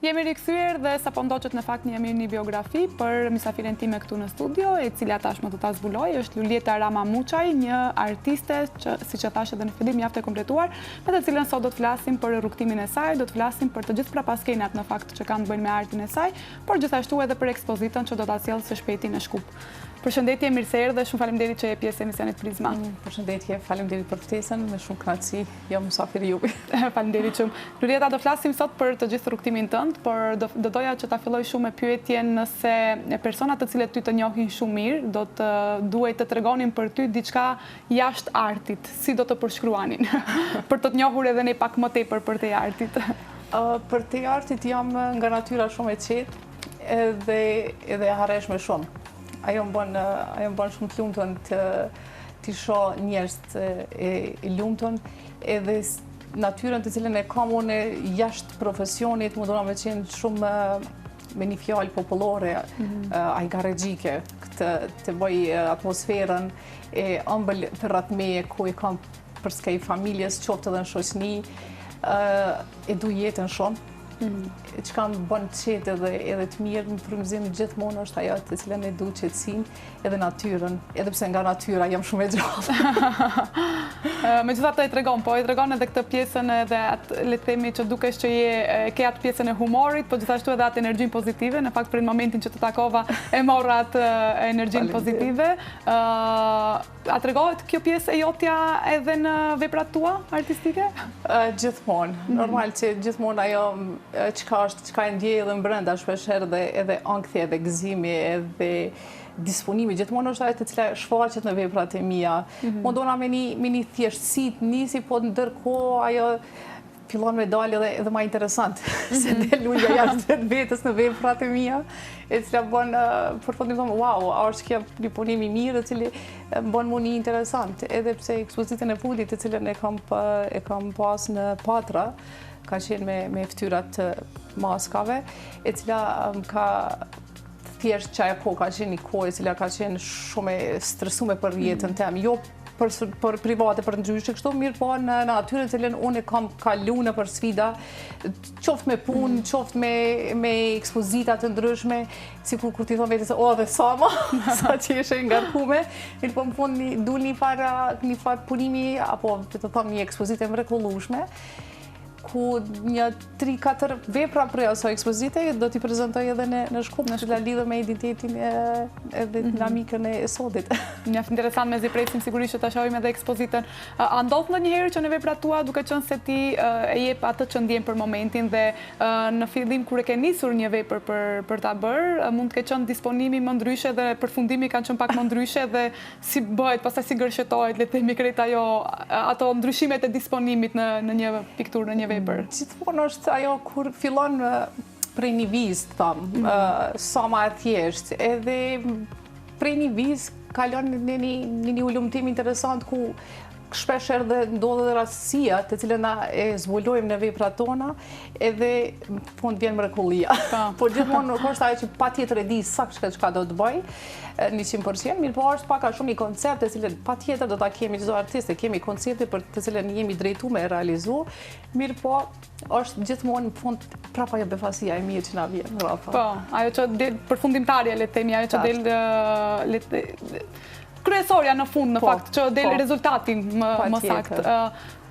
Jemi rikthyer dhe sapo ndoqet në fakt jemi një biografi për mysafiren time këtu në studio, e cila tashmë do ta zbuloj, është Lulieta Rama Muçaj, një artiste që siç e thash edhe në fillim mjaft e kompletuar, me të cilën sot do të flasim për rrugtimin e saj, do të flasim për të gjithë prapaskenat në fakt që kanë të bëjnë me artin e saj, por gjithashtu edhe për ekspozitën që do ta sjellë së shpejti në Shkup. Përshëndetje, mirë se erdhe, shumë faleminderit që je pjesë e emisionit Prizma. Përshëndetje, faleminderit për ftesën, me shumë kënaqësi, jam mysafir juve. Faleminderit shumë. Lulieta, do flasim sot për të gjithë rrugtimin tënd, por do doja që ta filloj shumë me pyetjen nëse personat të cilët ty të njohin shumë mirë, do të duhet të tregonin për ty diçka jashtë artit, si do të përshkruanin, për të të njohur edhe ne pak më tepër për te artit. Për te artit jam nga natyra shumë e qetë edhe e harreshme shumë. Ajo më bën shumë të lumtun të shoh njerëz e lumtun, edhe natyrën të cilën e kam unë jashtë profesionit, më dona me qenë shumë me një fjalë popullore, ajgarregjike, të bëj atmosferën e ëmbël rreth meje ku e kam për skaj familjes, qoftë edhe në shoqëni, e du jetën shumë. Çka më bën të qetë edhe të mirë në frymëzim gjithmonë është ajo të cilën e du qetësinë edhe natyrën, edhe pse nga natyra jam shumë e gjallë. Megjithatë e tregon edhe këtë pjesën edhe atë le të themi që dukesh që ke atë pjesën e humorit, po gjithashtu edhe atë energjinë pozitive, në fakt për momentin që të takova e morra atë energjinë pozitive. A tregohet kjo pjesë e jotja edhe në veprat tua artistike? Gjithmonë. Normal që gjithmonë ajo çka e ndjej edhe brenda shpeshherë edhe ankthja, edhe gëzimi, edhe disponimi gjithmonë është ajo të cila shfaqet në veprat e mia. Mundona me një thjeshtësi të nisi, po ndërkohë ajo fillon me dalë edhe më interesant, se del lulja jashtë vetes në veprat e mia, e cila bën përfundim thonë, wow, a është kjo një punim i mirë, i cili bën më një interesant, edhe pse ekspozitën e fundit të cilën e kam pas në Patra, ka qenë me ftyrat të maskave, e cila ka thjesht që ajo kohë ka qenë një kohë e cila ka qenë shumë e stresume për jetën tem, jo për private, për ndryshe kështu, mirë po në natyrën cilën unë kam kalu në për sfida, qoftë me punë, qoftë me ekspozita të ndryshme, si kur ti thonë vetë se o dhe sama, sa që ishe ngarkume, mirë po më fund dul një farë punimi, apo të thonë një ekspozite mrekullueshme, ku një 3-4 vepra prej asaj ekspozite do t'i prezentoj edhe në Shkup, që la lidhe me identitetin edhe dinamikën e sotit. Mjaft interesant, me presim sigurisht që ta shohim edhe ekspozitën. A ndodh ndonjëherë që në veprat tua, duke qenë se ti e jep atë që ndjen për momentin dhe në fillim kur e ke nisur një vepër për ta bërë, mund të ketë qenë disponimi më ndryshe dhe përfundimi kanë qenë pak më ndryshe dhe si bëhet, pastaj si gërshetohet, le të themi krejt ato ndryshimet e disponimit në një pikturë, në një vepër. Gjithmonë është ajo kur fillon prej një vizë, thamë, sa ma e thjesht, edhe prej një vizë kalon në një ulumtim interesant ku shpesher dhe ndodhe dhe rastësia të cilën na e zbulojmë në veprat tona, edhe fund vjen mrekullia. Por gjithmonë nuk është ajo që patjetër e di saktë çka do të bëj, 100%, mirë po është pak a shumë një koncept të cilën patjetër do ta kemi çdo artiste, kemi koncepte për të cilën jemi drejtuar me realizu, mirë po është gjithmonë në fund prapa ajo befasia e mirë që na vjen rrafë. Po, ajo që del përfundimtarja, le të themi, ajo që del kryesorja në fund, në fakt, që del rezultatin më sakt.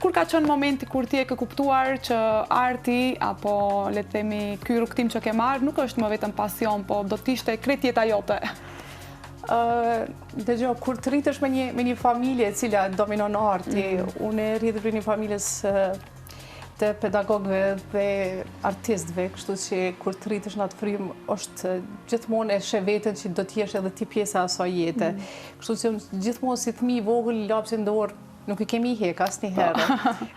Kur ka qenë momenti kur ti e ke kuptuar që arti, apo le të themi ky rrugtim që ke marrë, nuk është më vetëm pasion, po do të ishte krejt jeta jote? Dëgjoj, kur të rritesh me një familje e cila dominon arti, unë rritet për një familjes të pedagogëve dhe artistëve, kështu që kur të rritesh në atë frymë është gjithmonë e sheh veten që do të jesh edhe ti pjesa e asaj jete. Kështu që gjithmonë si fëmijë i vogël lapsin dorë nuk i kemi hek asnjëherë.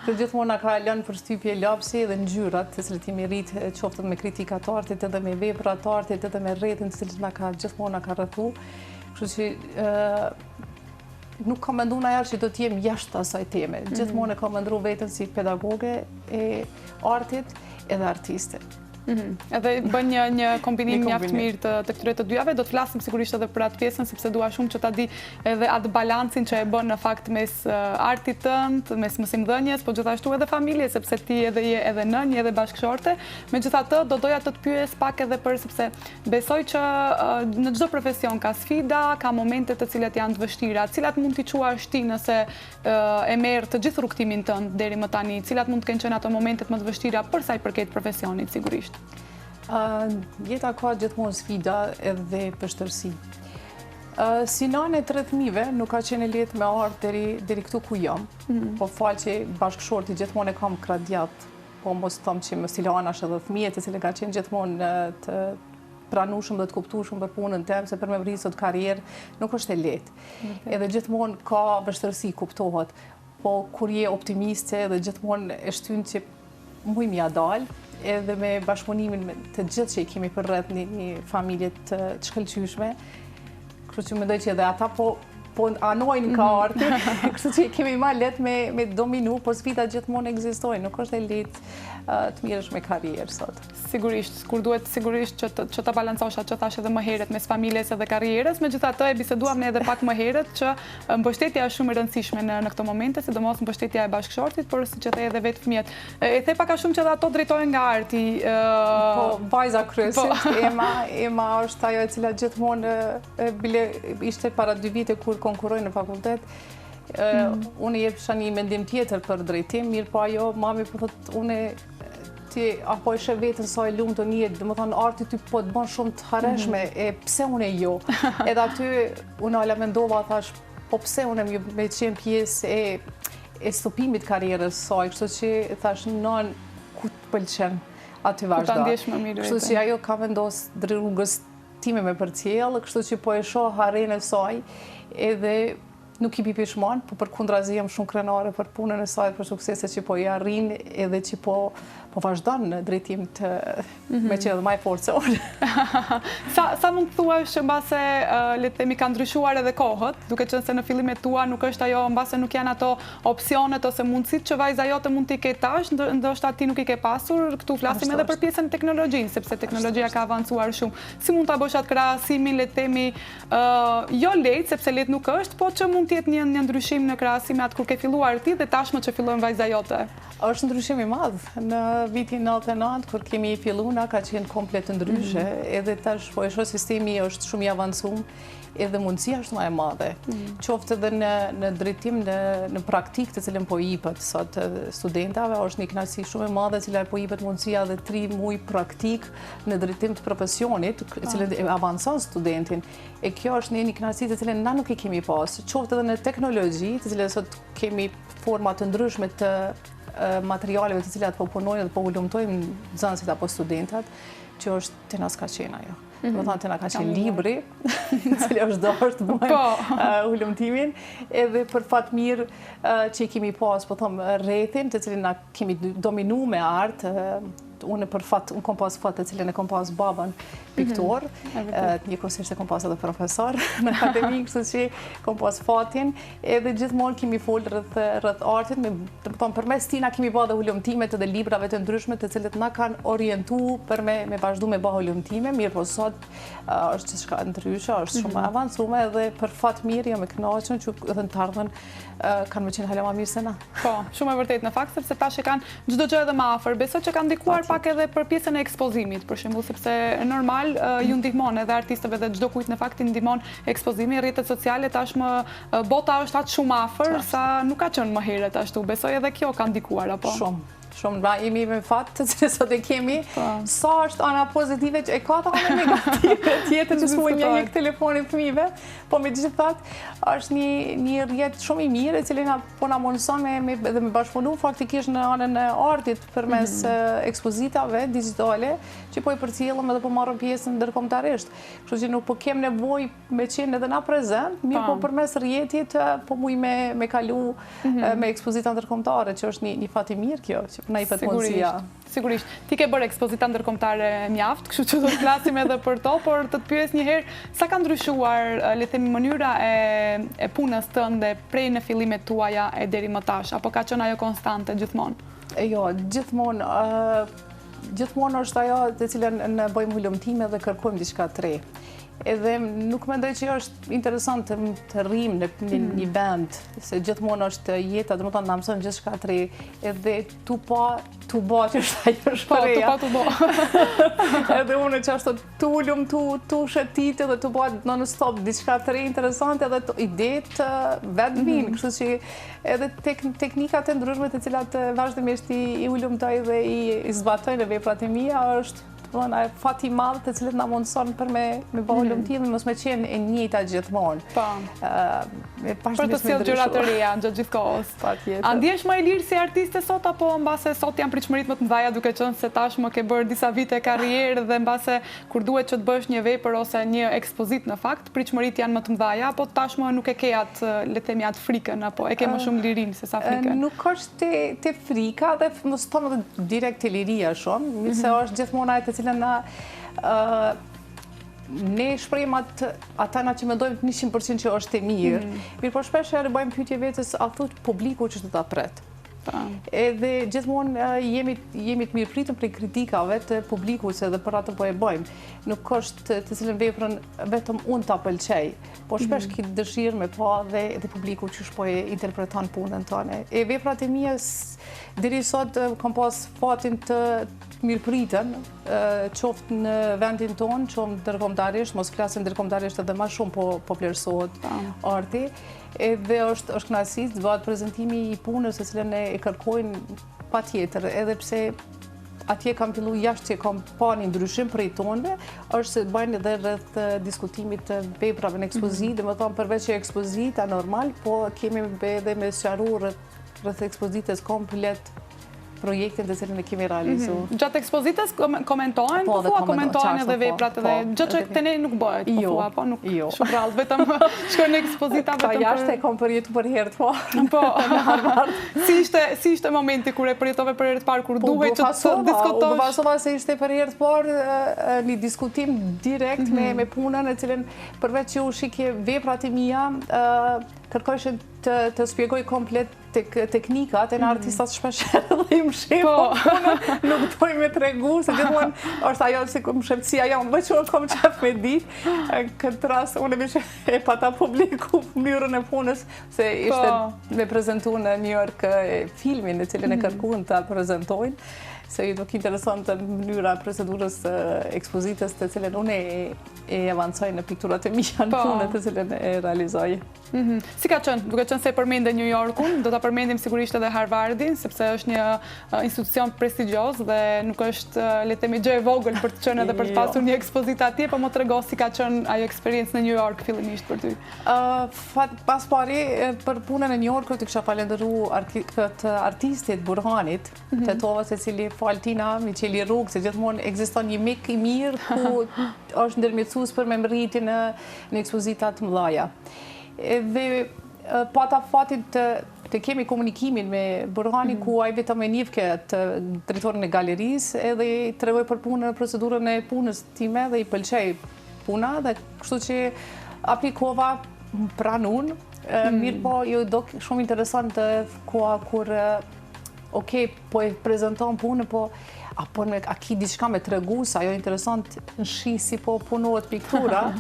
Të gjithmonë na ka lënë përshtypje lapsi dhe ngjyrat, të cilët jemi rrit qoftë me kritikat të artit, edhe me veprat të artit, edhe me rrjetin të cilët gjithmonë na ka rrethu. Kështu që nuk kam menduar ndonjëherë që do të jem jashtë asaj teme. Gjithmonë e kam menduar veten si pedagoge e artit edhe artiste. Edhe bën një kombinim mjaft mirë të këtyre të dyjave. Do të flasim sigurisht edhe për atë pjesën, sepse dua shumë që ta di edhe atë balancin që e bën në fakt mes artit tënd, mes mësimdhënies, po gjithashtu edhe familjes, sepse ti edhe je edhe nënjë edhe bashkëshorte. Megjithatë, do doja të pyes pak edhe për sepse besoj që në çdo profesion ka sfida, ka momente të cilat janë të vështira. Cilat mund t'i quash ti nëse e merr të gjithë rrugtimin tënd deri më tani? Cilat mund të kenë qenë ato momentet më të vështira për sa i përket profesionit, sigurisht? Jeta ka gjithmonë sfida edhe vështirësi. Si nane të rrethmive, nuk ka qenë lehtë me ardhur deri këtu ku jam. Po fal që bashkëshorti gjithmonë e kam kradjat, po mos them që më silanash edhe fëmijët, e cilë ka qenë gjithmonë të pranueshëm dhe të kuptueshëm për punën tem, se për me vrrisë të karrierë nuk është e lehtë. Edhe gjithmonë ka vështirësi, kuptohet. Po kur je optimiste dhe gjithmonë e shtyn që muj mja dal, edhe me bashkëpunimin të gjithë që i kemi për rreth një familje të shkëlqyeshme, kështu që mendoj që edhe ata po anojnë ka arti, kështu që kemi ma lehtë me dominu, por sfidat gjithmonë ekzistojnë, nuk është e lehtë të mirësh me karrierë sot. Sigurisht, kur duhet sigurisht që ta balancosh atë që thash edhe më herët mes familjes edhe karrierës, megjithatë e biseduam ne edhe pak më herët që mbështetja është shumë e rëndësishme në këto momente, sidomos mbështetja e bashkëshortit, por siç e the edhe vetë fëmijët. E the pak a shumë që edhe ato drejtohen nga arti. Po, vajza kryesisht, Ema është ajo e cila gjithmonë bile ishte para 2 vite kur konkurroj në fakultet. Unë jepsha një mendim tjetër për drejtim, mirë po ajo, mami po thotë, unë ti apo e sheh veten sa e lumtur të jetë, domethënë arti ty po të bën shumë të harreshme, e pse unë jo. Edhe aty unë ala mendova, thash, po pse unë me qenë pjesë e stopimit të karrierës saj, kështu që thash, non ku të pëlqen aty vazhdo. Ta ndjesh më mirë. Kështu që ajo ka vendosur drejt rrugës time me përcjell, kështu që po e shoh harren e saj, edhe nuk i pishman, po përkundrazi jam shumë krenare për punën e saj, për sukseset që po i arrin, edhe që po vazhdon në drejtim të me që edhe maj forcor. Sa mund të thuash mbase le të themi ka ndryshuar edhe kohët, duke qenë se në fillimet tua nuk është ajo, mbase nuk janë ato opsionet ose mundësit që vajza jote mund t'i ke tash, ndoshta ti nuk i ke pasur, këtu flasim edhe për pjesën e teknologjinë, sepse teknologjia ka avancuar shumë. Si mund ta bësh atë krahasimin, le të themi, jo lehtë, sepse lehtë nuk është, po që mund të jetë një ndryshim në krahasim me atë kur ke filluar ti dhe tashmë që fillon vajza jote? Është ndryshim i madh. Në vitin 99, kur kemi filluar, ka qenë komplet ndryshe, edhe tash po e shoh sistemi është shumë i avancuar, edhe mundësia është më e madhe. Qoftë edhe në drejtim në praktik të cilën po i jepet sot studentave, është një kënaqësi shumë e madhe, cila po i jepet mundësia edhe 3 muaj praktik në drejtim të profesionit, e cilën e avancon studentin. E kjo është një kënaqësi të cilën na nuk e kemi pas. Qoftë edhe në teknologji, të cilën sot kemi forma të ndryshme të materialeve të cilat po punojnë dhe po ulumtojnë nxënësit apo studentat, që është të na s'ka qenë ajo. Do të thonë të na ka qenë libri, i cili është dorë të bëjmë ulumtimin, edhe për fat mirë që i kemi pas, po them, rrethin të cilin na kemi dominu me art. Unë kom pas fat të cilën e kom pas babën piktor, njëkohësisht e kom pas edhe profesor në akademi, kështu që kom pas fatin, edhe gjithmonë kemi fol rreth artit, përmes tina kemi bërë dhe ulumtimet edhe librave të ndryshme të cilët na kanë orientuar për me vazhdu me bëj ulumtime, mirë po sot është gjithçka ndryshe, është shumë avancuar edhe për fat mirë jam e kënaqur që edhe të ardhmen kanë më qenë hala më mirë se na. Po, shumë e vërtet në fakt, sepse tash e kanë çdo gjë edhe më afër. Besoj që kanë ndikuar pak edhe për pjesën e ekspozimit, për shembull, sepse normal ju ndihmon edhe artistëve dhe çdo kujt në fakt i ndihmon ekspozimi, rrjetet sociale tashmë bota është aq shumë afër sa nuk ka qenë më herët ashtu. Besoj edhe kjo ka ndikuar apo? Shumë. Shumë, jemi me fat të cilë sot e kemi, sa është ana pozitive që e ka të ana negative, tjetër që s'mu një jek telefonin fëmijëve, po me gjithat është një rjet shumë i mirë, e cilë po na mundëson dhe me bashkëpunu faktikisht në anën e artit përmes ekspozitave digitale, që po i përcjellëm edhe po marrëm pjesën ndërkombëtarisht. Kështu që nuk po kem nevojë me qenë edhe na prezent, mirë po përmes rjetit po muj me kalu me ekspozita ndërkombëtare, që është një fat i mirë kjo. Sigurisht. Ti ke bërë ekspozita ndërkombëtare mjaft, kështu që do të flasim edhe për to, por të pyes një herë, sa ka ndryshuar, le të themi, mënyra e punës tënde prej në fillimet tuaja e deri më tash, apo ka qenë ajo konstante gjithmonë? Jo, gjithmonë gjithmonë është ajo të cilën në bëjmë hulumtime dhe kërkojmë diçka të re. Edhe nuk mendoj që është interesant të rrim në një vend, se gjithmonë është jeta, dhe më tonë në mësën gjithë shka të re, edhe tu ba që është ajo shpareja. Tu ba. Edhe unë që është tu ullum, tu shëtit, edhe tu ba non-stop, diçka të re interesant, edhe idetë vetë vinë, kështu që edhe teknikat e ndryshme të cilat vazhdimisht i ullumtoj dhe i zbatoj në veprat e mia është fati madhë të cilët nga mundëson për me bëhë lumëtimi, mos me qenë e njëjta gjithmonë. Për të sjellë gjëra të reja gjatë gjithë kohës. A ndjesh më e lirë si artiste sot, apo mbase sot janë pritshmëritë më të mëdha, duke qenë se tashmë ke bërë disa vite karrierë dhe mbase kur duhet që të bësh një vepër ose një ekspozitë në fakt, pritshmëritë janë më të mëdha, apo tashmë nuk e ke atë, le të themi, atë frikën, apo e ke më shumë lirinë se sa frikën? Nuk është te frika dhe mos thonë direkt te liria shumë, se është gjithmonë ajo të cilën ne shprejmë atana që mendojmë 100% që është e mirë. Mirë po shpesh herë bëjmë pyetje vetes, a thot publiku që të ta pret. Edhe gjithmonë jemi të mirëpritëm për kritikave të publikut se edhe për atë po e bëjmë. Nuk është të cilën veprën vetëm unë ta pëlqej, po shpesh ki dëshirë me pa dhe publiku që po e interpreton punën tonë. E veprat e mia deri sot kam pas fatin të mirëpritën, qoftë në vendin tonë, qoftë ndërkombëtarisht, mos flasim ndërkombëtarisht edhe më shumë po vlerësohet arti. Edhe është kënaqësi të bëhet prezantimi i punës së cilën e kërkojnë patjetër, edhe pse atje kam fillu jashtë që kam pa një ndryshim prej tonëve, është se bëjnë edhe rreth diskutimit të veprave në ekspozitë, dhe më thonë përveç që ekspozita normal, po kemi edhe me sqaru rreth ekspozitës komplet projektin të cilën e kemi realizu. Gjatë ekspozitës komentojnë, po thua komentojnë edhe veprat edhe gjë që të ne nuk bëhet, po thua, po nuk shumë rrallë, vetëm shkojnë në ekspozita vetëm për... Ka jashtë e kom përjetu për herë të parë. Po, si ishte momenti kur e përjetove për herë të parë, kur duhet që të diskutosh? U bavasova se ishte për herë të parë një diskutim direkt me punën e cilën përveç që u shikje veprat e mia, kërkojshën të shpjegoj komplet teknikat e në artistat shpesherë dhe i më shepë, nuk doj me tregu, se gjithmonë është ajo si më shepësia jam, dhe që kom qef me ditë, këtë rast unë e bishë e pata publiku mënyrën e punës, se ishte me prezentu në New York filmin në cilin e kërkun të prezentojnë, se i nuk interesant të mënyra procedurës ekspozitës të cilën unë e avancoj në pikturat e mija në punët të cilën e realizoj. Si ka qënë, duke qënë se përmende New Yorkun, do të përmendim sigurisht edhe Harvardin, sepse është një institucion prestigios dhe nuk është, le të themi, gjë e vogël për të qënë edhe për të pasur një ekspozit atje, po më të rego si ka qënë ajo eksperiencë në New York fillimisht për ty. Pas pari, për punën e New Yorkut të kisha falenderu këtë artistit Burhanit, të tova se cili Faltina, Miqeli Rrugë, se gjithmonë ekziston një mik i mirë ku është ndërmjetësues për me mriti në ekspozitat mëdhaja. Dhe pata fatin të kemi komunikimin me Burhani, ku ai vetëm e njihke të drejtorin e galerisë, edhe i tregoj për punën, procedurën e punës time dhe i pëlqej puna, dhe kështu që aplikova pranun, mirë po jo do shumë interesant koha kur po e prezenton punën, po a ki diçka me tregu, sa jo interesant në shi si po punohet piktura,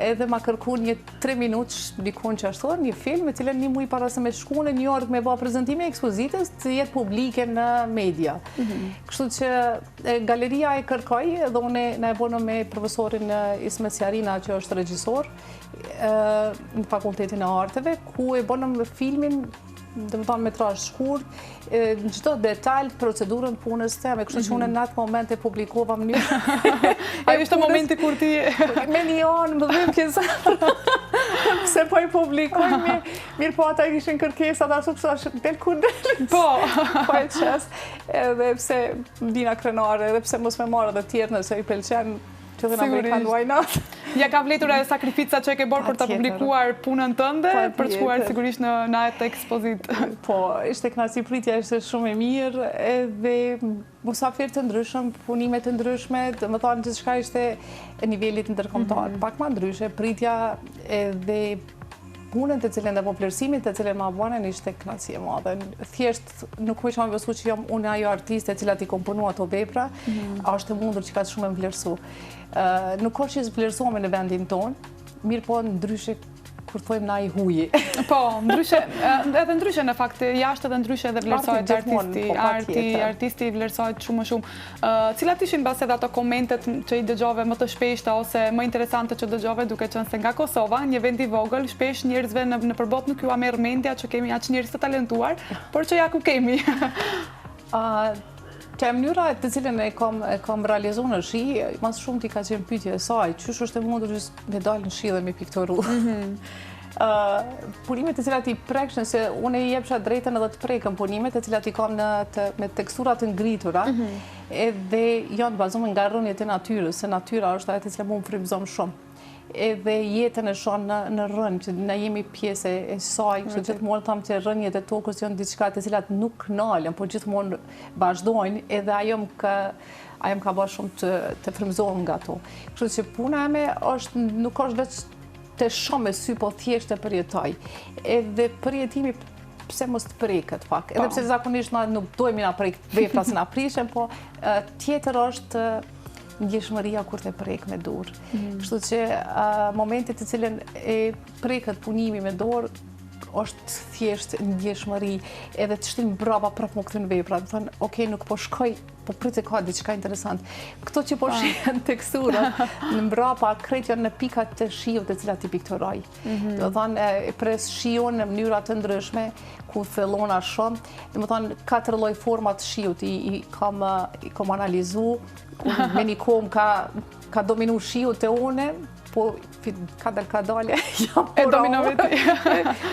edhe ma kërku një 3 minutë dikun që ashtu, një film, e cilën një muj para se me shku në New York me ba prezentime ekspozitës të jetë publike në media. Kështu që galeria e kërkoj, edhe une në e bono me profesorin Ismet Sjarina, që është regjisor në Fakultetin e Arteve, ku e bono me filmin, dhe më thonë metrash shkurt, në qëto detalj, procedurën punës teme, kështu që unë në atë moment e publikova më një... Ajo ishte momenti kur ti... Me një anë, më dhëmë kjesa, se po i publikoj, mirë po ata i kishin kërkesat, ashtu pësa është del kur del, po e qes, edhe pse dina krenare, edhe pse mos me marrë dhe tjerë nëse i pelqen, që dhe në Amerikan why not? Ja ka vletur e sakrifica që e ke borë për të publikuar punën tënde, për të shkuar sigurisht në atë ekspozit. Po, ishte kënaqësi, pritja ishte shumë e mirë, edhe musafir të ndryshëm, punimet të ndryshme, më thonë që shka ishte e nivellit ndërkombëtar. Pak ma ndryshe, pritja edhe punën të cilën dhe po vlerësimin të cilën ma banen ishte kënaqësi e madhe. Thjesht nuk më isha besu që jam unë ajo artiste e cila ti komponua ato vepra, a është e mundur që ka të shumë e vlerësu. Nuk është që vlerësuame në vendin tonë, mirë po ndryshe kur thojmë na i huji. Po, edhe ndryshe në fakt, jashtë edhe ndryshe edhe vlerësohet artisti vlerësohet shumë më shumë. Cilat ishin bas edhe ato komentet që i dëgjove më të shpeshta ose më interesante që dëgjove duke qenë se nga Kosova, një vend i vogël, shpesh njerëzve në përbot nuk ju a merr mendja që kemi aq njerëz të talentuar, por që ja ku kemi. Që mënyra të cilën e kam realizu në shi, mas shumë ti ka qenë pyetje e saj, qysh është e mundur me dalë në shi dhe me piktoru. Punimet të cilat i prekshën, se unë i jepsha drejtën edhe të prekën punimet të cilat i kam me teksturat të ngritura, edhe janë bazuar nga rrënjet e natyrës, se natyra është ajo të cilat më frymëzon shumë. Edhe jetën e shonë në rënë, që na jemi pjesë e saj, që gjithmonë thamë që rënjet e tokës janë diçka të cilat nuk knalen, por gjithmonë vazhdojnë, edhe ajo më ka bërë shumë të frymëzohem nga to. Kështu që puna eme nuk është veç të shumë me sy, po thjesht të përjetoj. Edhe përjetimi pse mos të preket pak. Edhe pse zakonisht nuk dojmë na prek vepra se na prishen, po tjetër është ndjeshmëria kur të prek me dorë. Kështu që momentet të cilën e preket punimi me dorë, është thjesht ndjeshmëri, edhe të shtim brava prap më këtën vepra, të thënë, okej, nuk po shkoj, po pritë ka diçka interesant. Këto që po shihen teksturat, në mbrapa krejt janë në pikat të shiut të cilat i pikturoj. Do thënë, pres shiun në mënyra të ndryshme, ku fillona shumë, dhe më thënë, 4 lloj format shiut i kam analizu, me një kom ka dominu shiut të une, po ka dalë, jam e dominove ti.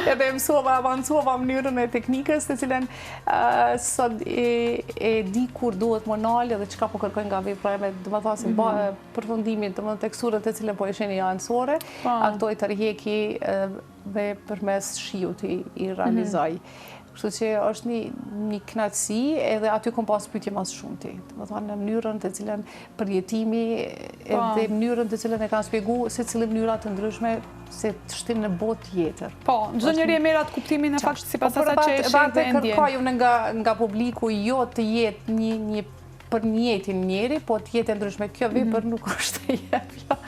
Edhe avancuova mënyrën e teknikës, të cilën sot e di kur duhet më nalë dhe çka po kërkoj nga vepra ime, do të thasë përfundimin të teksturat të cilën po e sheni anësore, ato i tërhiqi dhe përmes shiut i realizoj. Kështu që është një kënaqësi, edhe aty kom pas pyetje mas shumti. Do të thonë në mënyrën të cilën përjetimi edhe mënyrën të cilën e kanë shpjeguar secili mënyra të ndryshme se të shtin në botë tjetër. Po, çdo njeri e merr atë kuptimin e fakt sipas asaj që e sheh dhe ndjen. Kërkojmë nga publiku jo të jetë një për një jetin njeri, po të jetë ndryshme. Kjo vepër nuk është e jepja.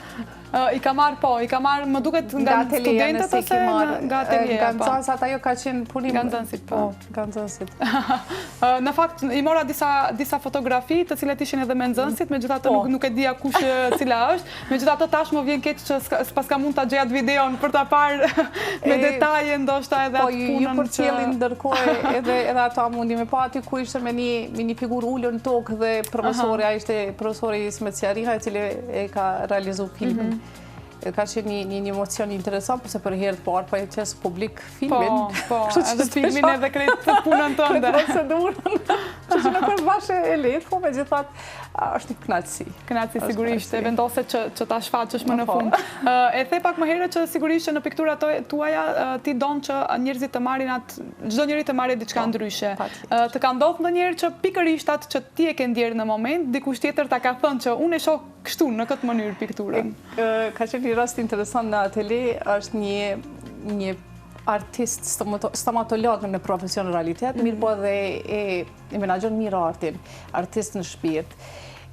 I ka marrë, më duket nga studentët ose nga ateljeja? Nga nxënësat, ajo ka qenë punim. Nga nxënësit, po. Nga nxënësit. Në fakt, i mora disa fotografi të cilet ishin edhe me nxënësit, megjithatë nuk e dija kush cila është, megjithatë tash më vjen keq që s'paska mund ta gjejat videon për ta parë me detaje ndoshta edhe atë punën. Po, ju përcjellin ndërkohë edhe ata mundi me pa aty ku ishte me një figurë ulur në tokë dhe profesorja ishte profesori Ismet Sjarina, i cili e ka realizuar filmin. Ka qenë një emocion interesant, përse për herë të parë, po e qesë publik filmin. Po, edhe filmin edhe krejtë punën tënde. Krejtë procedurën, që nuk është bashkë e letë, po me gjithat është një kënaqësi. Kënaqësi sigurisht, e vendose që ta shfaqësh më në fund. E the pak më herë që sigurisht që në pikturat tuaja ti donë që njerëzit të marrin atë, çdo njeri të marrë diçka ndryshe. Të ka ndodhur ndonjëherë që pikërisht atë që ti e ke ndjerë në moment, dikush tjetër ta ka thënë që unë e shoh kështu në këtë mënyrë pikturën. Ka qenë një rast interesant në atelier, është një artist stomatolog në profesion realitet, mirë po edhe e menaxhon mirë artin, artist në shpirt.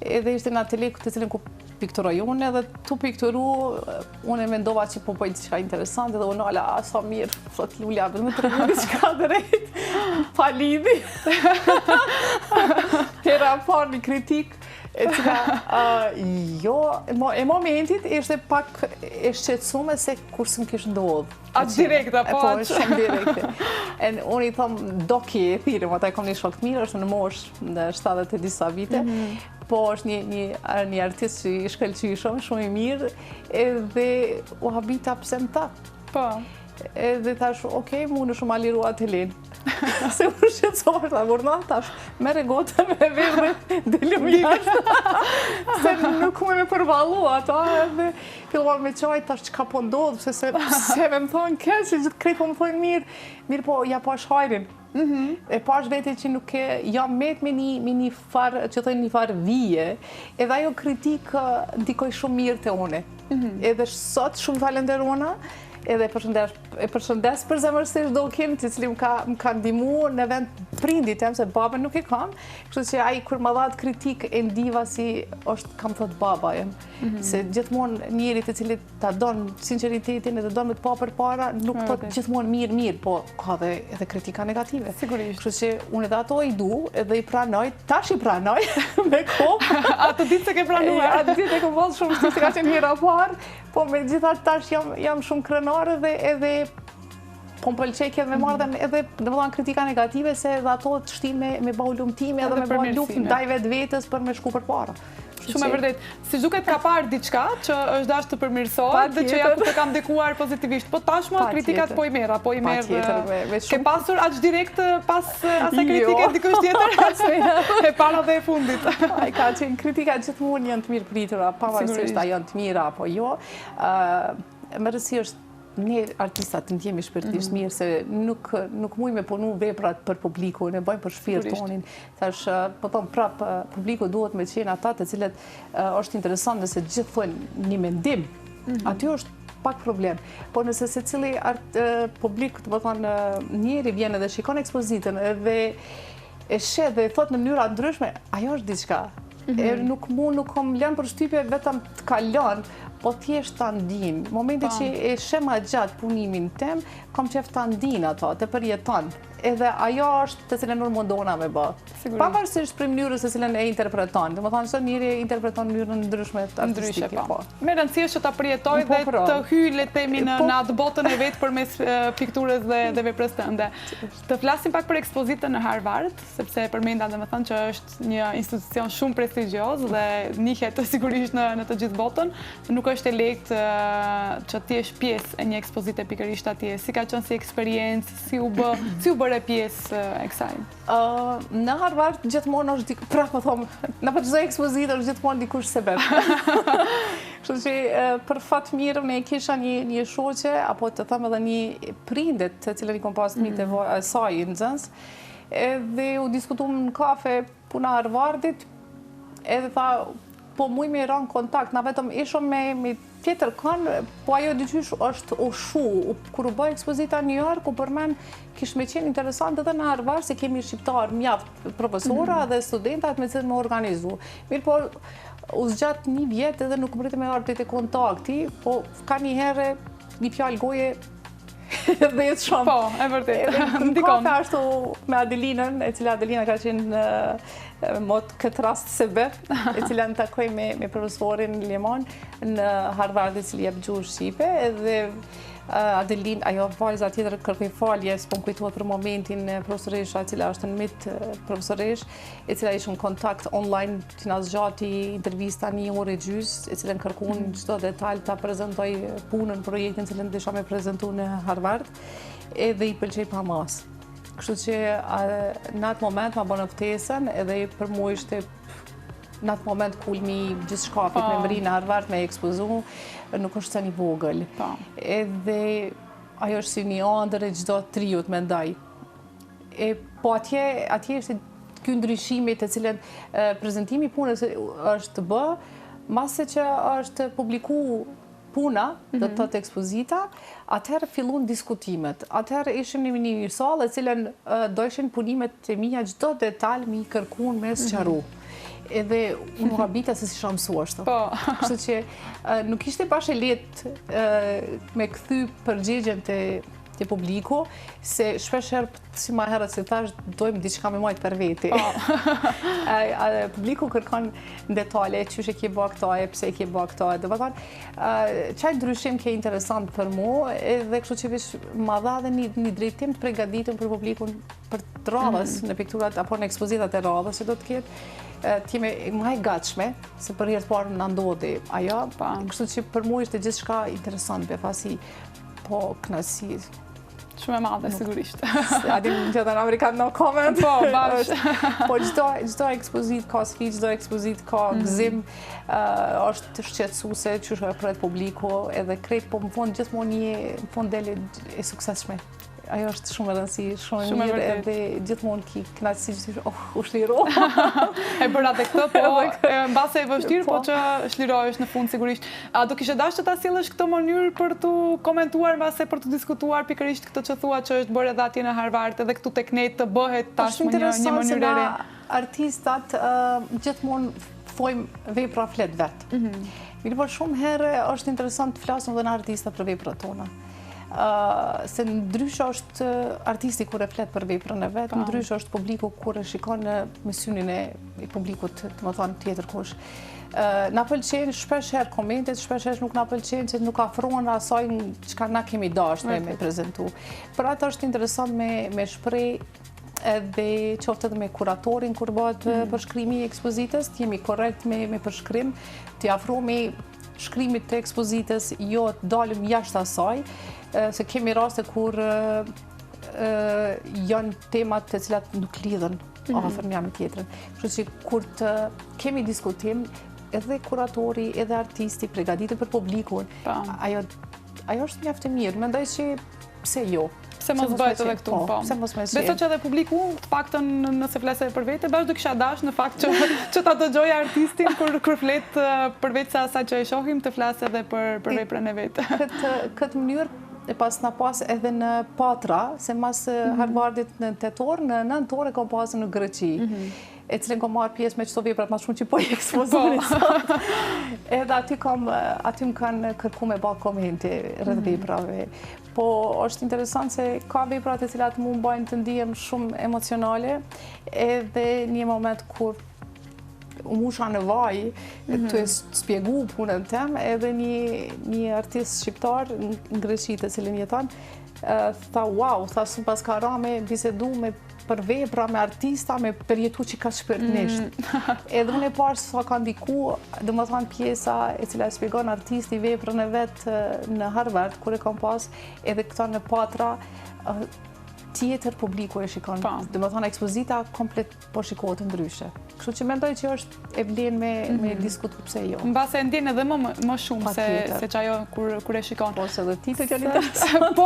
Edhe ishte në atelier të cilën ku pikturoj unë, edhe tu pikturu, unë e mendova që po bëjt diçka interesante, dhe unë ala, sa mirë, thot Lulja, me të rëmë diçka drejt, pa lidhi. Hera parë një kritik, e cila, jo, e momentit ishte pak e shqetësume se kur së më kishë ndodhë. Atë direkta, po atë? Po, shumë direkte. Unë i thëmë, do kje e thirëm, ata e kom një shok të mirë, është në mosh në 70 e disa vite, po është një artist që i shkëlqyshëm, shumë i mirë, edhe u habita pse më ta. Po. Edhe thash, okej, mu në shumë aliru atelier. Se u shqetësohesh, ta vërna, tash, mere gotë me vërë, delim jashtë. Se nuk më me përvalu ata, edhe filluar me qaj, tash që ka po ndodhë, se me më thonë keq, që gjithë krejt po më thonë mirë po ja pash hajrin. E pash vete që nuk e jam met me një farë, që thënë një farë vije, edhe ajo kritikë ndikoj shumë mirë të une. Edhe sot shumë falenderona, edhe e përshëndes për zemërsisht Dokin, i cili më ka ndihmu në vend prindit tem, se babën nuk e kam, kështu që ai kur më dha kritik e ndiva si është, kam thot baba jem, se gjithmonë njerit e cili ta don sinqeritetin edhe don me të pa përpara, nuk thot gjithmonë mirë, po ka edhe kritika negative. Sigurisht. Kështu që unë edhe ato i du, edhe i pranoj, tash i pranoj me kohë. Atë ditë se ke pranuar. Atë ditë e kom vëllë shumë shtu, se ka qenë hera parë, po me gjitha tash jam shumë krenare edhe po më pëlqej edhe me marrë edhe kritika negative, se edhe ato të shtin me ba lumtime edhe me ba luft ndaj vetës për me shku për para. Shumë e vërtet. Si duket ka parë diçka që është dashur të përmirësohet dhe që ja të kam ndikuar pozitivisht. Po tashmë kritikat po i merr, apo i merr. Ke pasur aq direkt pas asaj kritike dikush tjetër? E para dhe e fundit. Ai ka qenë kritikat gjithmonë janë të mirë pritura, pavarësisht a janë të mira apo jo. Më rëndësishme është ne artistat të ndjemi shpirtisht mirë, se nuk mujmë me punu veprat për publiku, ne bëjmë për shpirt tonin. Thash, po them prap, publiku duhet me qenë ata të cilët është interesant nëse gjithë thonë një mendim. Aty është pak problem. Po nëse secili publik, do të thonë, njeri vjen edhe shikon ekspozitën edhe e sheh dhe thot në mënyra ndryshme, ajo është diçka. Nuk kam lënë për shtypje vetëm të kalon, po thjesht ta ndin. Momenti që e shem gjatë punimin tem, kam qef ta ndin ato, të përjeton. Edhe ajo është të cilën nuk mundona me bë. Pavarësisht për mënyrës se cilën e interpreton. Domethënë çdo njeri interpreton në mënyrë ndryshme artistike. Me rëndësi është që ta përjetoj dhe të hyj le të themi në atë botën e vet përmes pikturës dhe veprës tënde. Të flasim pak për ekspozitën në Harvard, sepse përmenda domethënë që është një institucion shumë prestigjioz dhe njihet sigurisht në të gjithë botën. Nuk është e lehtë që ti jesh pjesë e një ekspozite pikërisht atje. Si ka qenë si eksperiencë, si u bë pjesë e kësaj? Në Harvard gjithmonë është në për çdo ekspozitë është gjithmonë dikush sebeb. Kështu që për fat mirë ne kisha një shoqe apo të them edhe një prindet të cilën i kom pas fëmijët e saj në Nxënës, edhe u diskutuam në kafe puna Harvardit, edhe tha po muj me rënë kontakt, na vetëm ishëm me tjetër kënë, po ajo dyqysh është u shu. Kur u bëj ekspozita në New York, u përmen kish me qenë interesant edhe në Harvard, se kemi shqiptar mjaft profesora dhe studentat me cilën me organizu. Mirë po, u zgjat një vjetë edhe nuk mërite me artit e kontakti, po ka një herë një fjallë goje dhe jetë shumë. Po, e vërtet. Në kafe ashtu me Adelinën, e cila Adelina ka qenë mod këtë rast sebe, e cila në takoj me profesorin Lemon në Harvard, i cili jep gjuhë shqipe, edhe Adelin, ajo vajza tjetër kërkoj falje, s'po më kujtohet për momentin profesoresha, e cila është në mit profesoresh, e cila ishë në kontakt online, që na zgjati intervista 1 orë e gjys, e cila në kërkun çdo detalj ta prezentoj punën, projektin cilën desha me prezentu në Harvard, edhe i pëlqej pa mas. Kështu që në atë moment ma bënë ftesën, edhe për mu ishte në atë moment kulmi gjithë shkafit me mëri në Harvard me ekspozu, nuk është se një vogël. Edhe ajo është si një ëndër e çdo triut me ndaj. Po atje është ky ndryshimi të cilën prezentimi punës është bë, mase që është publiku puna, dhe të të ekspozita, atëherë fillun diskutimet. Atëherë ishim në një salë, e cilën do ishin punimet e mija çdo detalj mi kërkun me sqaru. Edhe unë habita se si shra mësu ashtu. Kështu që nuk ishte bash e lehtë me kthy përgjigjen te publiku, se shpesh herë, si ma herët se thash, dojmë diçka me majtë për veti. Publiku kërkon detale, qysh e ke bë këto, pse e ke bë këto, dhe më thonë, qaj ndryshim ke interesant për mu, edhe kështu që vish ma dha dhe një drejtim të pregaditëm për publikun për të radhës në pikturat, apo në ekspozitat e radhës, që do të ketë time më e gatshme, se për herë të parë në ndodhi ajo, kështu që për mu ishte gjithë shka interesant, befasi, po knasi. Shumë e madhe, sigurisht. Adim në gjithë në Amerikanë no comment. Po, bash. Po, gjdo ekspozit ka sfidë, gjdo ekspozit ka gëzim, është shqetësuse, që shë e përret publiku, edhe krejt, po më fond gjithmonë një fond dele e suksesshme. ajo është shumë e rëndësi, shumë mirë edhe gjithmonë ki kënaqësi që u shliro. E bëra edhe këtë, po mbase e vështirë, po që shlirohesh në fund sigurisht. A do kishe dashur ta sjellësh këtë mënyrë për të komentuar mbase për të diskutuar pikërisht këtë që thua që është bërë edhe atje në Harvard, edhe këtu tek ne të bëhet tashmë një mënyrë e re. Artistat gjithmonë thojmë vepra flet vet. Mirë, por shumë herë është interesant të flasim dhe në artistat për veprat tona. Se ndryshe është artisti kur e flet për veprën e vet, ndryshe është publiku kur e shikon me synin e publikut, të më thonë tjetër kush. Na pëlqen shpesh herë komentet, shpesh herë nuk na pëlqen që nuk afrohen asaj çka na kemi dashur me prezantu. Për atë është interesant me shpreh edhe qoftë edhe me kuratorin kur bëhet përshkrimi i ekspozitës, të jemi korrekt me përshkrim, të afrohemi shkrimit të ekspozitës, jo të dalim jashtë asaj, se kemi raste kur janë temat të cilat nuk lidhen afër njëri tjetrin. Kështu që kur të kemi diskutim, edhe kuratori, edhe artisti përgatitur për publikun, ajo është mjaft e mirë. Mendoj që pse jo? Se mos bëhet edhe këtu, po. Besoj që edhe publiku, të paktën nëse flese për vete, bashkë do kisha dash në fakt që ta dëgjoj artistin kur flet përveç se asaj që e shohim, të flasë edhe për veprën e vet. Këtë mënyrë e pas na pas edhe në Patra, se mas Harvardit në 8 orë, në 9 orë e kam pasur në Greqi. E cilën kam marrë pjesë me çdo veprat më shumë që po i ekspozorit. Edhe aty më kanë kërkuar me bë komente rreth veprave. Po është interesant se ka vepra të cilat më bëjnë të ndihem shumë emocionale, edhe një moment kur u musha në vaj, të spjegu punën tem, edhe një artist shqiptar në Greqi të cilin jeton, tha wow, tha shumë pas ka ra me bisedu me për vepra, me artista, me përjetu që ka shpirtnisht. Edhe unë e parë sa ka ndiku, dhe më thanë pjesa e cila e shpjegon artisti veprën e vetë në Harvard, kur e kam pas, edhe këta në Patra, tjetër publiku e shikon. Dhe më thanë ekspozita komplet po shikohet ndryshe. Kështu që mendoj që është e vlen me diskutu pse jo. Mbase e ndjen edhe më shumë se çajo kur e shikon. Po se edhe titulli janë interesant.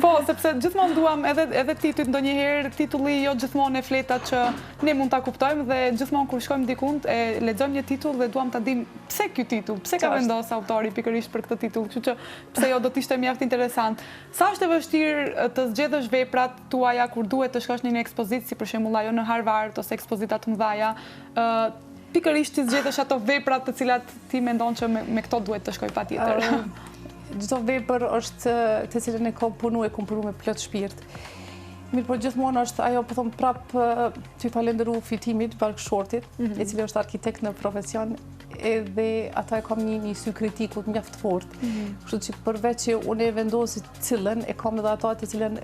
Po, sepse gjithmonë duam edhe titullit ndonjëherë titulli jo gjithmonë e fletat që ne mund ta kuptojmë dhe gjithmonë kur shkojmë dikund e lexojmë një titull dhe duam ta dim pse ky titull, pse ka vendosur autori pikërisht për këtë titull. Kështu që pse jo do të ishte mjaft interesant. Sa është e vështirë të zgjedhësh veprat tuaja kur duhet të shkosh në një ekspozitë, si për shembull ajo në Harvard ose ekspozita të mëdha, pikërisht të zgjedhësh ato veprat të cilat ti mendon që me këto duhet të shkoj patjetër. Çdo vepër është të cilën e kam punuar me plot shpirt. Mirë, po gjithmonë është ajo, po them prap ty falenderu fitimit Bashkëshortit, i cili është arkitekt në profesion, edhe ata e kam një sy kritikut mjaft fort. Kështu që përveç që unë e vendosi cilën, e kam edhe ata të cilën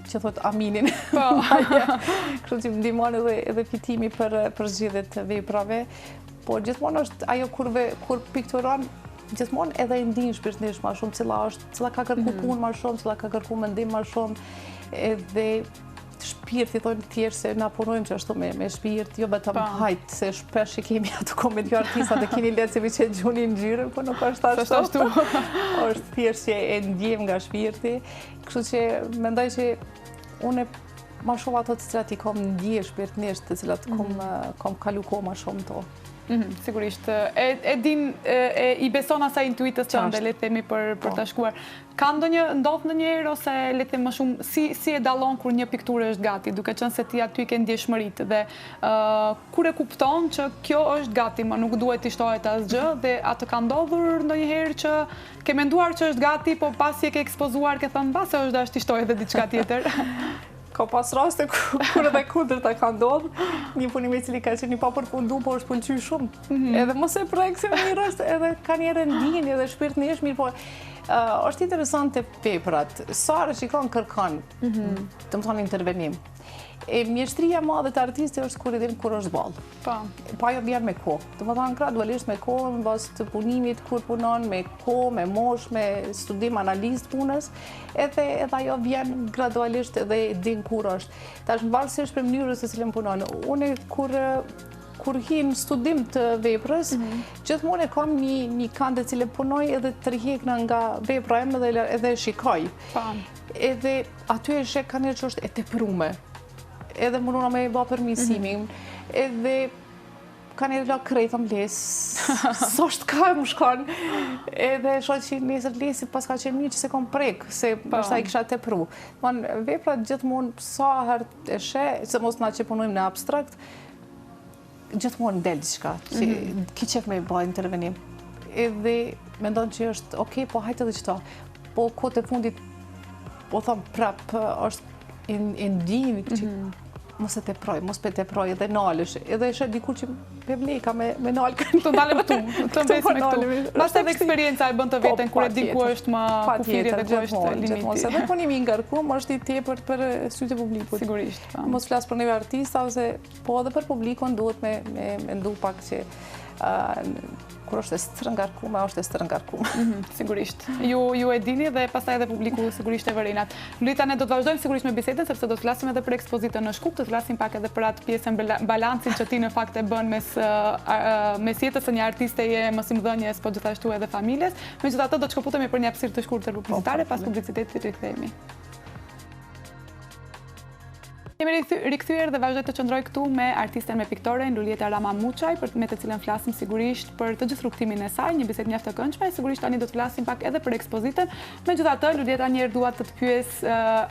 që thot aminin. Kështu që më ndihmon edhe fitimi për zgjedhjet të veprave. Po gjithmonë është ajo kur pikturon, gjithmonë edhe i ndin shpirtnisht më shumë, cila ka kërku punë më shumë, cila ka kërku mendim më shumë, edhe shpirti thonë tjerë se na punojmë që ashtu me shpirt, jo vetëm hajt, se shpesh i kemi ato komentar artistat e keni letë se vi që gjuni në gjyrë, po nuk është ashtu. Është thjesht që e ndjem nga shpirti, kështu që mendoj që unë ma shumë ato të cilat i kom ndje shpirtnisht, të cilat kom kalu kohë ma shumë to. Sigurisht. I beson asaj intuitës që ndë, le të themi, për të shkuar. Ka ndodhë ndonjëherë ose le të themi më shumë, si e dallon kur një pikturë është gati, duke qenë se ti aty ke ndjeshmëritë dhe kur e kupton që kjo është gati, më nuk duhet t'i shtohet asgjë, dhe atë ka ndodhur ndonjëherë që ke menduar që është gati, po pasi e ke ekspozuar ke thënë mbase është dash t'i shtohet edhe diçka tjetër. Ka pas raste kur edhe kundërta ka ndodhur, një punim i cili ka qenë i papërfunduar, po është pëlqyer shumë. Edhe mos e prek se në një rast edhe ka njerë ndjenjë edhe shpirtnisht mirë, po është interesante veprat. Sa shikon kërkon, të më thonë intervenim. E mjeshtria madhe të artisti është kur i din kur është ballë. Po ajo vjen me kohë. Do të thonë gradualisht me kohë, në bazë të punimit kur punon, me kohë, me moshë, me studim, analizë punës, edhe ajo vjen gradualisht edhe din kur është. Tash varësisht për mënyrën se cilën punon. Unë kur hi në studim të veprës, gjithmonë e kam një kënd të cilën punoj edhe tërhiqna nga vepra ime edhe shikoj. edhe aty e shek ka njerë që është e teprume, edhe munduna me ba përmisimin, edhe ka njerë la krejta më lesë, so është ka më shkon, edhe shoqë që nesër lesi pas ka qenë mirë që se kom prekë, se përshta i kisha tepru. Vepra gjithmonë sa herë e she, se mos na që punojmë në abstrakt, gjithmonë del diçka, që ki qef me bëjë intervenim. Edhe me ndonë që është, okej, po hajtë edhe qëta, po kote fundit, po thamë prapë, është e ndihimi që mos e teproj, mos pe teproj edhe nalësh, edhe ishe dikur që pe vleka me nalë kënë. Të ndalëm këtu, të mbesim e këtu. Mashtë edhe eksperienca e bën të veten, kur e di ku është më kufiri dhe ku është limiti. Edhe po një ngarkum, është i tepër për sytë e publikut. Sigurisht. Mos flasë për neve artista, ose po edhe për publikon duhet me ndu pak që kur është e strëngarkume, është e strëngarkume. Sigurisht. Ju e dini dhe pastaj edhe publiku sigurisht e vërinat. Lulita, ne do të vazhdojmë sigurisht me bisedën, sepse do të flasim edhe për ekspozitën në Shkup, do të flasim pak edhe për atë pjesën balancin që ti në fakt e bën mes jetës së një artisteje, mësimdhënjes, po gjithashtu edhe familjes. Megjithatë, do të shkëputemi për një hapësirë të shkurtër publicitare, pas publicitetit rikthehemi. Jemi rikthyer dhe vazhdoj të qëndroj këtu me artisten, me piktoren Luljeta Rama Muçaj, me të cilën flasim sigurisht për të gjithë rrugtimin e saj, një bisedë mjaft të këndshme, sigurisht tani do të flasim pak edhe për ekspozitën. Megjithatë, Luljeta njëherë dua të të pyes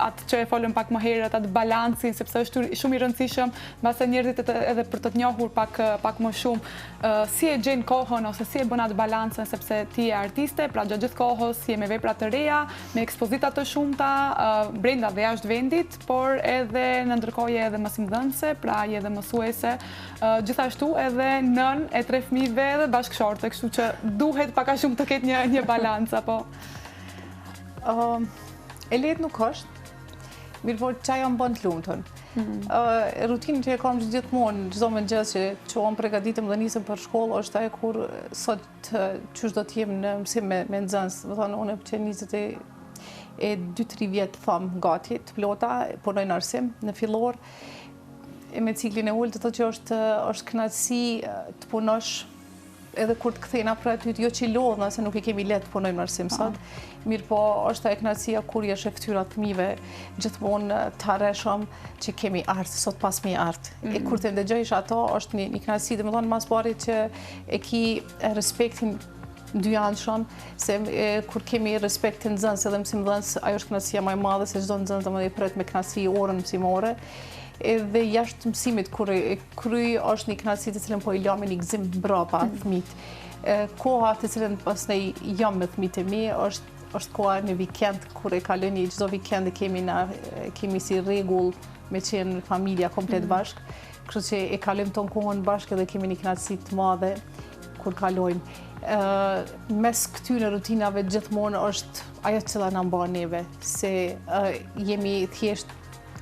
atë që e folëm pak më herët, atë balancin, sepse është shumë i rëndësishëm, mbase njerëzit edhe për të të njohur pak më shumë, si e gjen kohën ose si e bën atë balancën, sepse ti je artiste, pra gjatë gjithë kohës je me vepra të reja, me ekspozita të shumta, brenda dhe jashtë vendit, por edhe ndërkohë edhe mësimdhënëse, pra je edhe mësuese, gjithashtu edhe nën e 3 fëmijëve dhe bashkëshorte, kështu që duhet pak a shumë të ketë një balancë, apo? E lehtë nuk është, mirë po çaja më bën të lumtur. Rutinën që e kam gjithmonë, çdo mëngjes që qohem, përgatitem dhe nisem për shkollë, është ajo kur sot çush do të jem në mësim me nxënës, do thonë unë që 2-3 vjetë thamë gati të plota, punoj në arsim, në fillor, me ciklin e ullë të që është kënaqësi të punosh edhe kur të kthejna për aty, jo që i lodhna, se nuk i kemi letë punojmë në arsim sot, mirë po është e kënaqësia kur jesh e ftyrat fëmijëve, gjithmonë të harreshëm që kemi artë, sot pas mi artë. E kur të ndëgjojsh ato, është një kënaqësi, dhe më thonë mas pari që e ki respektin dyanshëm, se kur kemi respekt të nxënës edhe mësimdhënës, ajo është kënaqësia më e madhe, se çdo nxënës domethënë i pret me kënaqësi orën mësimore. Edhe jashtë mësimit kur e kryj është një kënaqësi të cilën po i lëm një gëzim mbrapa fëmijët. Koha të cilën pastaj jam me fëmijët e mi është koha në vikend, kur e kalojnë çdo vikend kemi si rregull me qenë familja komplet bashkë, kështu që e kalojmë ton kohën bashkë dhe kemi një kënaqësi të madhe kur kalojmë. Mes këtyre rutinave gjithmonë është ajo që na mban neve, se jemi thjesht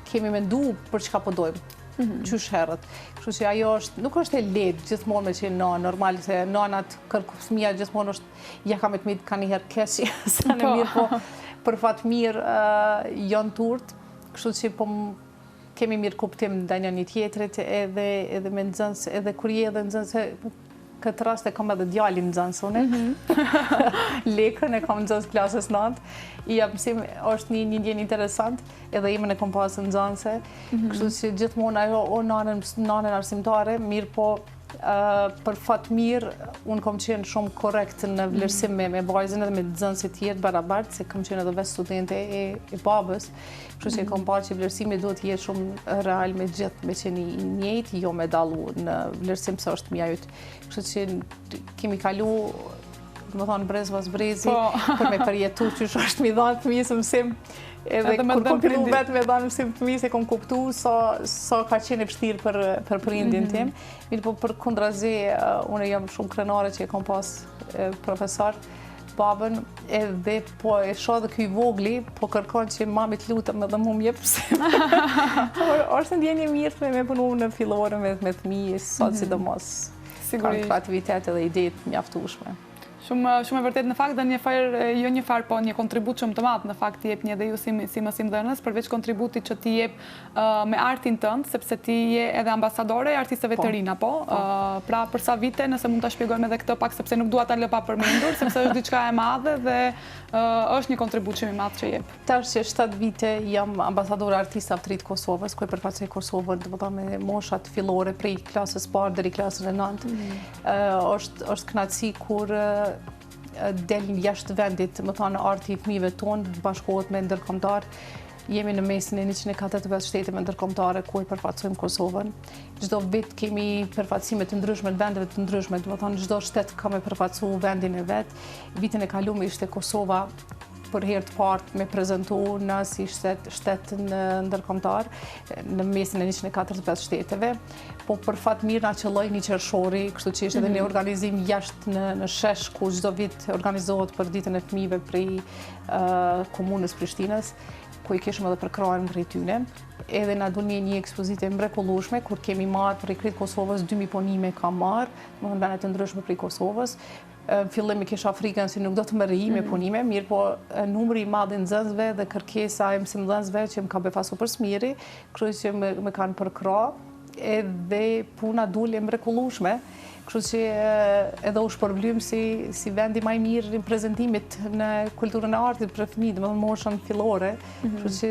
kemi mendu për çka po dojmë, qysh herët. Kështu që ajo nuk është e lehtë gjithmonë me qenë nanë, normal se nanat fëmia gjithmonë është ja ka me të mirë ka një herë keq, sa në mirë, po për fat mirë janë turt, kështu që po kemi mirë kuptim ndaj një tjetrit edhe me nxënës, edhe kur je edhe nxënës. Këtë rast e kam edhe djalin nxënës unë. Lekën e kam nxënës klasës 9. I jap mësim, është një ndjenjë interesant, edhe imën e kam pasur nxënëse. Kështu që gjithmonë ajo o nanën arsimtare, mirë po për fat mirë, unë kam qenë shumë korrekt në vlerësim me vajzën edhe me nxënësit tjerë barabart, se kam qenë edhe vetë studente e babës. Kështu që kam parë që vlerësimi duhet të jetë shumë real me gjithë, me qenë i njëjtë, jo me dallu në vlerësim se është mjajut. Kështu që kemi kalu, më thonë brez vas brezi, për me përjetu që është mi dhanë fëmijës mësim. Edhe kur kom fillu vetë me dhanë mësim fëmijës e kom kuptu sa ka qenë e vështirë për prindin tim. Mirë po për kundrazi, unë jam shumë krenare që e kom pas profesor, babën, edhe po e shoh dhe ky vogli, po kërkon që mamit lutem edhe mu m'jep mësim. Është ndjenjë mirë me punu në fillore me fëmijë, sot sidomos. Ka kreativitet edhe ide të mjaftueshme. Shumë e vërtet në fakt dhe jo një farë, po një kontribut shumë të madh në fakt jep një dhe ju si mësimdhënës, përveç kontributit që ti jep me artin tënd, sepse ti je edhe ambasadore e artistëve të rinj, apo? Pra për sa vite, nëse mund ta shpjegojmë edhe këtë pak, sepse nuk dua ta lë pa përmendur, sepse është diçka e madhe dhe është një kontribut shumë i madh që jep. Tash që 7 vite jam ambasadore artistave të rinj të Kosovës, ku e përfaqësoj Kosovën, domethënë me moshat fillore prej klasës parë deri klasën e 9. Është kënaqësi kur delin jashtë vendit, më thonë arti i fëmijëve tonë bashkohet me ndërkombëtar. Jemi në mesin e 145 shtete me ndërkombëtare ku e përfaqësojmë Kosovën. Çdo vit kemi përfaqësime të ndryshme në vendeve të ndryshme, do të thonë çdo shtet ka me përfaqësu vendin e vet. Vitin e kaluar ishte Kosova për herë të parë me prezantu në si shtet ndërkombëtar në mesin e 145 shteteve, po për fat mirë na qelloi një qershori, kështu që ishte edhe një organizim jashtë në shesh ku çdo vit organizohet për ditën e fëmijëve prej komunës Prishtinës, ku i kishim edhe për krahen prej tyne. Edhe na doni një ekspozitë mrekullueshme kur kemi marrë për krejt Kosovës 2000 ponime ka marrë, në vende të ndryshme prej Kosovës. Fillim i kisha frikën se nuk do të më rri me punime, mirë po numri i madh i nxënësve dhe kërkesa e mësimdhënësve që më ka befasu për smiri, kështu që më kanë përkra, edhe puna duli e mrekullueshme, kështu që edhe u shpërblym si vendi më i mirë i prezantimit në kulturën e artit për fëmijë, domethënë moshën fillore, kështu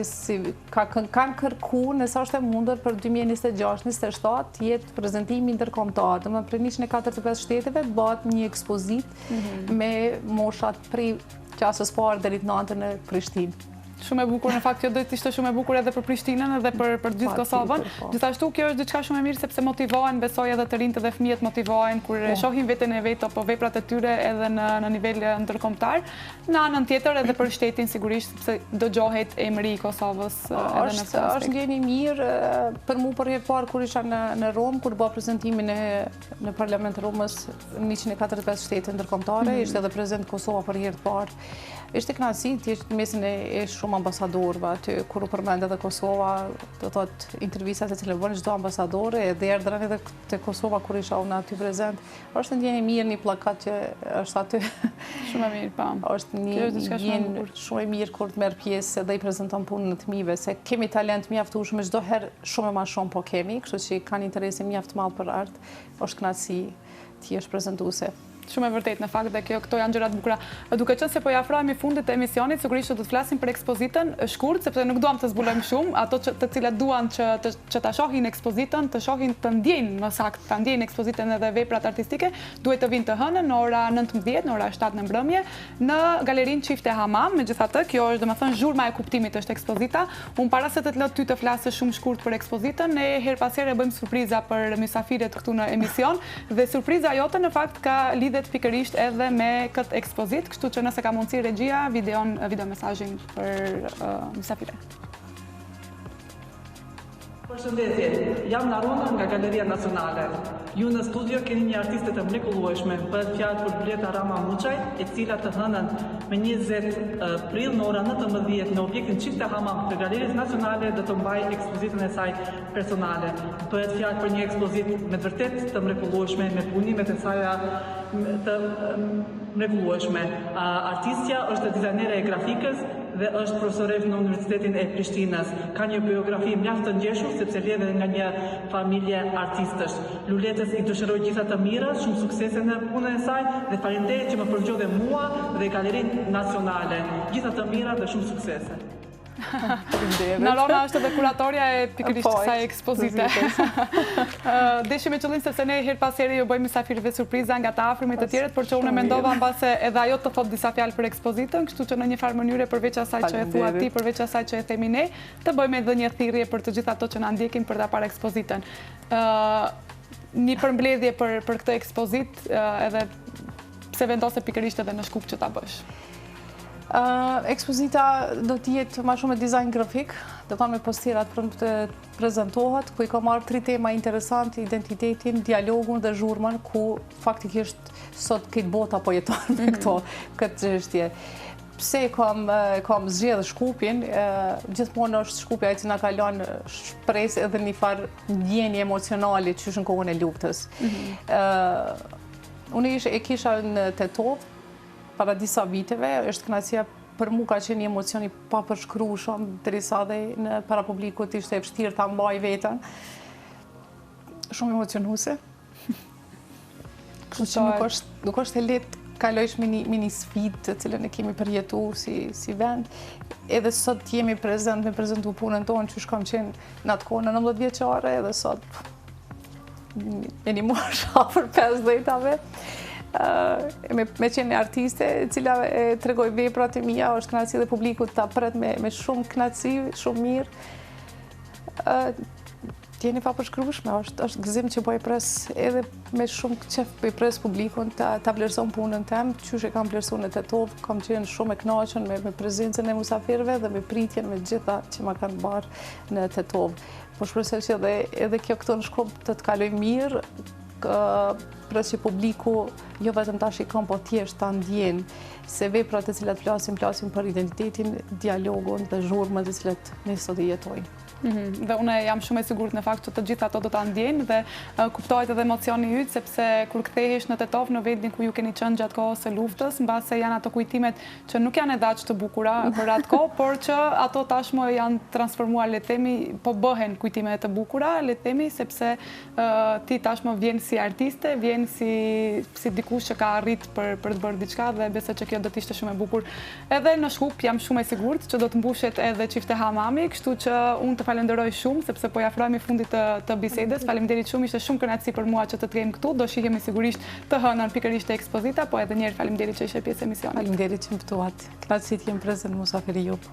që kanë kërkuar nëse është e mundur për 2026-27 jetë prezantimi ndërkombëtar, domethënë për 145 shteteve të bëhet një ekspozitë me moshat prej klasës parë deri në 9 në Prishtinë. Shumë e bukur, në fakt, jo do të ishte shumë e bukur edhe për Prishtinën edhe për gjithë Kosovën. Gjithashtu kjo është diçka shumë e mirë sepse motivohen, besoj edhe të rinjtë dhe fëmijët motivohen kur shohin veten e vet apo veprat e tyre edhe në nivel ndërkombëtar. Në anën tjetër edhe për shtetin sigurisht sepse dëgjohet emri i Kosovës edhe në këtë. Është ndjenjë mirë për mua për herë parë kur isha në Rom, kur bëra prezantimin në Parlament të Romës në 145 shtete ndërkombëtare, ishte edhe prezant Kosova për herë të parë. Ishte kënaqësi, ti je mesin e shumë ambasadorëve aty, kur u përmend edhe Kosova, do thotë intervistat e cilë bën çdo ambasadore, edhe erdhën edhe te Kosova kur isha unë aty prezant. Është ndjenjë mirë, një pllakat që është aty. Shumë e mirë, pam. Është një ndjenjë shumë e mirë kur të merr pjesë dhe i prezanton punën e fëmijëve, se kemi talent mjaftueshëm, çdo herë shumë më shumë po kemi, kështu që kanë interesin mjaft madh për art. Është kënaqësi ti jesh prezantuese. Shumë e vërtet në fakt dhe këto janë gjërat bukura. Duke qenë se po i afrohemi fundit të emisionit, sigurisht që do të flasim për ekspozitën shkurt, sepse nuk duam të zbulojmë shumë, ato të cilat duan që ta shohin ekspozitën, të shohin, të ndjejnë më saktë, ta ndjejnë ekspozitën edhe veprat artistike, duhet të vinë të hënën në ora 19, në ora 7 në mbrëmje, në galerinë Çifte Hamam. Megjithatë, kjo është domethënë zhurma e kuptimit është ekspozita. Unë para se të lë ty të flasësh shumë shkurt për ekspozitën, ne her pas here bëjmë surpriza për mysafirët këtu në emision dhe surpriza jote në fakt ka pikërisht edhe me këtë ekspozit, kështu që nëse ka mundësi regjia, video mesazhin për mysafire. Përshëndetje, jam Narona nga Galeria Nacionale. Ju në studio keni një artiste të mrekullueshme, bëhet fjalë për Bleta Rama Muçaj, e cila të hënën me 20 prill në ora 19 në objektin Çifte Hamam të Galerisë Nacionale do të mbajë ekspozitën e saj personale. Bëhet fjalë për një ekspozitë me vërtet të mrekullueshme, me punimet e saj të mrekullueshme. Artistja është dizajnere e grafikës dhe është profesore në Universitetin e Prishtinës. Ka një biografi mjaft të ngjeshur sepse vjen nga një familje artistësh. Luletës i dëshiroj gjitha të mira, shumë suksese në punën e saj dhe faleminderit që më përgjodhe mua dhe Galerinë Nacionale. Gjitha të mira dhe shumë suksese. Narona është edhe kuratorja e pikërisht kësaj ekspozite. Deshim me qëllim sepse ne her pas here ju bëjmë mysafirëve surpriza nga të afërmit të tjerët, por që unë mendova mbase edhe ajo të thot disa fjalë për ekspozitën, kështu që në një farë mënyrë përveç asaj që e thua ti, përveç asaj që e themi ne, të bëjmë edhe një thirrje për të gjithë ato që na ndjekin për ta parë ekspozitën. Një përmbledhje për këtë ekspozit edhe pse vendose pikërisht edhe në Shkup që ta bësh. Ekspozita do t'jetë ma shumë dizajn grafik, do t'anë me posterat për të prezentohet, ku i ka marrë 3 tema interesant, identitetin, dialogun dhe zhurmën, ku faktikisht sot këtë bota po jeton me këtë çështje. Pse kam zgjedhë Shkupin, gjithmonë është Shkupja që na ka lënë shpresë edhe një farë ndjenje emocionale që është në kohën e luftës. Unë e kisha në Tetov, para disa viteve, është kënaqësia për mu ka qenë një emocioni pa përshkrueshëm, derisa dhe në para publikut ishte e vështirë ta mbaj veten. Shumë emocionuese. Kështu që nuk është e lehtë kalojsh me një sfidë të cilën e kemi përjetuar si vend. Edhe sot jemi prezent, me prezentu punën tonë që kam qenë në atë kohë në 19 vjeçare, edhe sot me një mosh afër 50-ave. Me qenë një artiste e cila e tregoj veprat e mia, është kënaqësi dhe publikut ta pret me shumë kënaqësi, shumë mirë. Jeni pa përshkrueshme, është gëzim që po e pres edhe me shumë qef po e pres publikun ta vlerëson punën tem, qysh e kam vlerësuar në Tetov, kam qenë shumë e kënaqur me prezencën e musafirëve dhe me pritjen me gjitha që ma kanë bërë në Tetov. Po shpresoj që edhe kjo këto në Shkup të kaloj mirë, pres që publiku jo vetëm ta shikon, po thjesht ta ndjen se veprat e cilat flasin për identitetin, dialogun dhe zhurmët e cilat ne sot i jetojmë. Dhe unë jam shumë e sigurt në fakt që të gjitha ato do ta ndjejnë dhe kuptohet edhe emocioni yt, sepse kur kthehesh në Tetov, në vendin ku ju keni qenë gjatë kohës së luftës, mbase janë ato kujtimet që nuk janë edhe aq të bukura për atë kohë, por që ato tashmë janë transformuar, le të themi, po bëhen kujtime të bukura, le të themi, sepse ti tashmë vjen si artiste, vjen si dikush që ka arrit për të bërë diçka dhe besoj që kjo do të ishte shumë e bukur. Edhe në Shkup jam shumë e sigurt që do të mbushet edhe çifte hamami, kështu që unë të falenderoj shumë, sepse po ja afrohemi fundit të bisedës. Faleminderit shumë, ishte shumë kënaqësi për mua që të kemi këtu. Do shihemi sigurisht të hënën pikërisht te ekspozita, po edhe një herë faleminderit që ishe pjesë e emisionit. Faleminderit që më ftuat. Kënaqësi të jem prezent në musafiri jup.